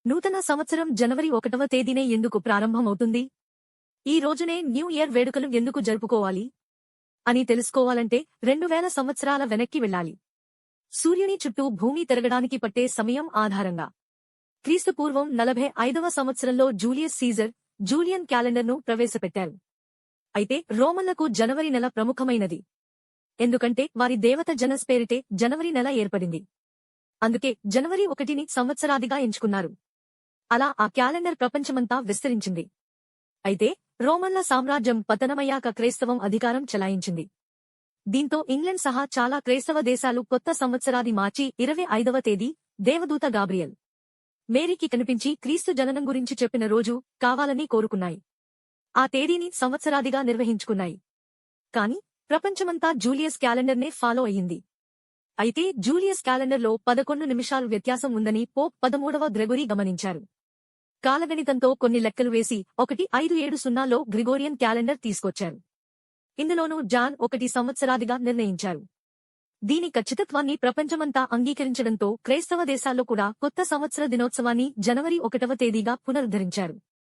నూతన సంవత్సరం జనవరి 1వ తేదీనే ఎందుకు ప్రారంభమవుతుంది? ఈ రోజునే న్యూ ఇయర్ వేడుకలు ఎందుకు జరుపుకోవాలి అని తెలుసుకోవాలంటే 2000 సంవత్సరాల వెనక్కి వెళ్ళాలి. సూర్యుని చుట్టూ భూమి తిరగడానికి పట్టే సమయం ఆధారంగా క్రీస్తుపూర్వం 45వ సంవత్సరంలో జూలియస్ సీజర్ జూలియన్ క్యాలెండర్ను ప్రవేశపెట్టారు. అయితే రోమన్లకు జనవరి నెల ప్రముఖమైనది. ఎందుకంటే వారి దేవత జనస్ పేరిటే జనవరి నెల ఏర్పడింది. అందుకే జనవరి 1ని సంవత్సరాదిగా ఎంచుకున్నారు. అలా ఆ క్యాలెండర్ ప్రపంచమంతా విస్తరించింది. అయితే రోమన్ల సామ్రాజ్యం పతనమయ్యాక క్రైస్తవం అధికారం చెలాయించింది. దీంతో ఇంగ్లండ్ సహా చాలా క్రైస్తవ దేశాలు కొత్త సంవత్సరాది మార్చి 25వ తేదీ దేవదూత గాబ్రియల్ మేరీకి కనిపించి క్రీస్తు జననం గురించి చెప్పిన రోజు కావాలని కోరుకున్నాయి. ఆ తేదీని సంవత్సరాదిగా నిర్వహించుకున్నాయి. కాని ప్రపంచమంతా జూలియస్ క్యాలెండర్నే ఫాలో అయ్యింది. అయితే జూలియస్ క్యాలెండర్లో 11 నిమిషాలు వ్యత్యాసం ఉందని పోప్ 13వ గ్రెగొరీ గమనించారు. కాలగణితంతో కొన్ని లెక్కలు వేసి 1570లో గ్రిగోరియన్ క్యాలెండర్ తీసుకొచ్చారు. ఇందులోనూ జాన్ 1 సంవత్సరాదిగా నిర్ణయించారు. దీని ఖచ్చితత్వాన్ని ప్రపంచమంతా అంగీకరించడంతో క్రైస్తవ దేశాల్లో కూడా కొత్త సంవత్సర దినోత్సవాన్ని జనవరి 1వ తేదీగా పునరుద్ధరించారు.